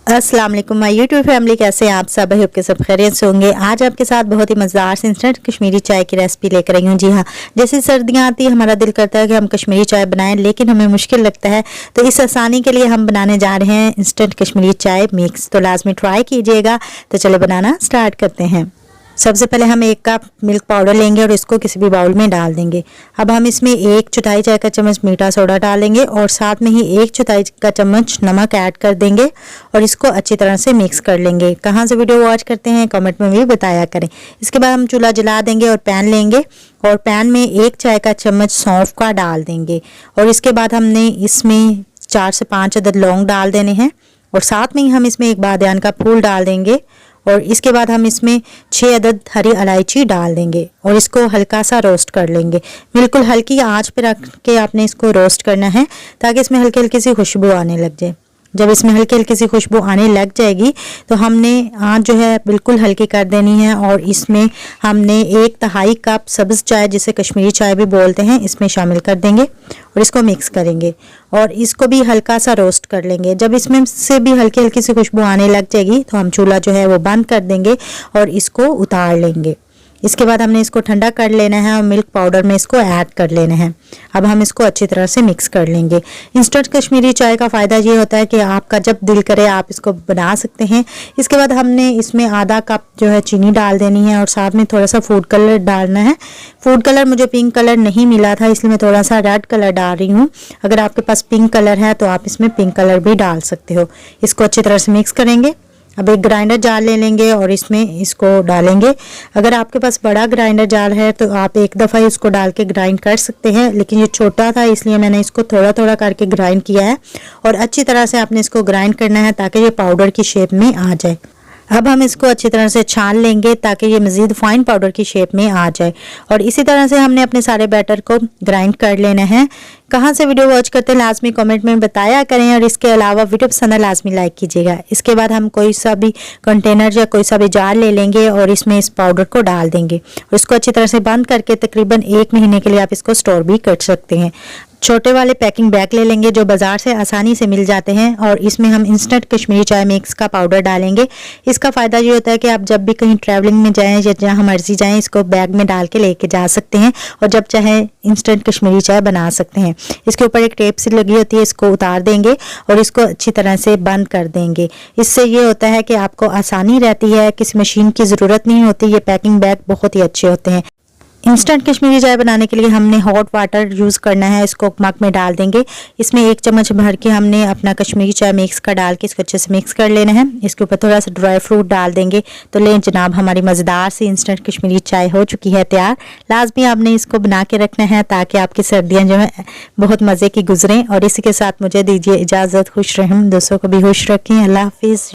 अस्सलाम वालेकुम my YouTube family, कैसे हैं आप सब? होप के सब खैरियत से होंगे। आज आपके साथ बहुत ही मज़ेदार से इंस्टेंट कश्मीरी चाय की रेसिपी लेकर आई हूँ। जी हाँ, जैसे सर्दियाँ आती है हमारा दिल करता है कि हम कश्मीरी चाय बनाएं, लेकिन हमें मुश्किल लगता है। तो इस आसानी के लिए हम बनाने जा रहे हैं इंस्टेंट कश्मीरी चाय मिक्स। तो लाजमी ट्राई कीजिएगा। तो चलो बनाना स्टार्ट करते हैं। सबसे पहले हम 1 कप मिल्क पाउडर लेंगे और इसको किसी भी बाउल में डाल देंगे। अब हम इसमें 1 चौथाई चाय का चम्मच मीठा सोडा डालेंगे और साथ में ही 1 चौथाई का चम्मच नमक ऐड कर देंगे और इसको अच्छी तरह से मिक्स कर लेंगे। कहाँ से वीडियो वॉच करते हैं कमेंट में भी बताया करें। इसके बाद हम चूल्हा जला देंगे और पैन लेंगे और पैन में 1 चाय का चम्मच सौंफ का डाल देंगे और इसके बाद हमने इसमें 4 से 5 अदद लौंग डाल देने हैं और साथ में ही हम इसमें 1 बादियान का फूल डाल देंगे और इसके बाद हम इसमें 6 अदद हरी इलायची डाल देंगे और इसको हल्का सा रोस्ट कर लेंगे। बिल्कुल हल्की आंच पे रख के आपने इसको रोस्ट करना है ताकि इसमें हल्की हल्की सी खुशबू आने लग जाए। जब इसमें हल्की हल्की सी खुशबू आने लग जाएगी तो हमने आंच जो है बिल्कुल हल्की कर देनी है और इसमें हमने 1 तिहाई कप सब्ज़ चाय, जिसे कश्मीरी चाय भी बोलते हैं, इसमें शामिल कर देंगे और इसको मिक्स करेंगे और इसको भी हल्का सा रोस्ट कर लेंगे। जब इसमें से भी हल्की हल्की सी खुशबू आने लग जाएगी तो हम चूल्हा जो है वो बंद कर देंगे और इसको उतार लेंगे। इसके बाद हमने इसको ठंडा कर लेना है और मिल्क पाउडर में इसको ऐड कर लेना है। अब हम इसको अच्छी तरह से मिक्स कर लेंगे। इंस्टेंट कश्मीरी चाय का फ़ायदा ये होता है कि आपका जब दिल करे आप इसको बना सकते हैं। इसके बाद हमने इसमें आधा कप जो है चीनी डाल देनी है और साथ में थोड़ा सा फूड कलर डालना है। फूड कलर मुझे पिंक कलर नहीं मिला था, इसलिए मैं थोड़ा सा रेड कलर डाल रही हूँ। अगर आपके पास पिंक कलर है तो आप इसमें पिंक कलर भी डाल सकते हो। इसको अच्छी तरह से मिक्स करेंगे। अब एक ग्राइंडर जार ले लेंगे और इसमें इसको डालेंगे। अगर आपके पास बड़ा ग्राइंडर जार है तो आप एक दफ़ा ही उसको डाल के ग्राइंड कर सकते हैं, लेकिन ये छोटा था इसलिए मैंने इसको थोड़ा थोड़ा करके ग्राइंड किया है और अच्छी तरह से आपने इसको ग्राइंड करना है ताकि ये पाउडर की शेप में आ जाए। अब हम इसको अच्छी तरह से छान लेंगे ताकि ये मज़ीद फाइन पाउडर की शेप में आ जाए और इसी तरह से हमने अपने सारे बैटर को ग्राइंड कर लेना है। कहाँ से वीडियो वॉच करते हैं लाजमी कमेंट में बताया करें और इसके अलावा वीडियो पसंद है लाजमी लाइक कीजिएगा। इसके बाद हम कोई सा भी कंटेनर या कोई सा भी जार ले लेंगे और इसमें इस पाउडर को डाल देंगे और इसको अच्छी तरह से बंद करके तकरीबन 1 महीने के लिए आप इसको स्टोर भी कर सकते हैं। छोटे वाले पैकिंग बैग ले लेंगे जो बाज़ार से आसानी से मिल जाते हैं और इसमें हम इंस्टेंट कश्मीरी चाय मिक्स का पाउडर डालेंगे। इसका फ़ायदा ये होता है कि आप जब भी कहीं ट्रैवलिंग में जाएं या जहाँ मर्जी जाएं इसको बैग में डाल के लेके जा सकते हैं और जब चाहे इंस्टेंट कश्मीरी चाय बना सकते हैं। इसके ऊपर एक टेप सी लगी होती है, इसको उतार देंगे और इसको अच्छी तरह से बंद कर देंगे। इससे ये होता है कि आपको आसानी रहती है, किसी मशीन की ज़रूरत नहीं होती। ये पैकिंग बैग बहुत ही अच्छे होते हैं। इंस्टेंट कश्मीरी चाय बनाने के लिए हमने हॉट वाटर यूज़ करना है। इसको मग में डाल देंगे। इसमें 1 चम्मच भर के हमने अपना कश्मीरी चाय मिक्स का डाल के इसको अच्छे से मिक्स कर लेना है। इसके ऊपर थोड़ा सा ड्राई फ्रूट डाल देंगे। तो लें जनाब, हमारी मज़ेदार सी इंस्टेंट कश्मीरी चाय हो चुकी है तैयार। लाजमी आपने इसको बना के रखना है ताकि आपकी सर्दियाँ जो है बहुत मज़े की गुजरें। और इसी के साथ मुझे दीजिए इजाज़त। खुश रहें, दोस्तों को भी खुश रखें। अल्लाह हाफिज़।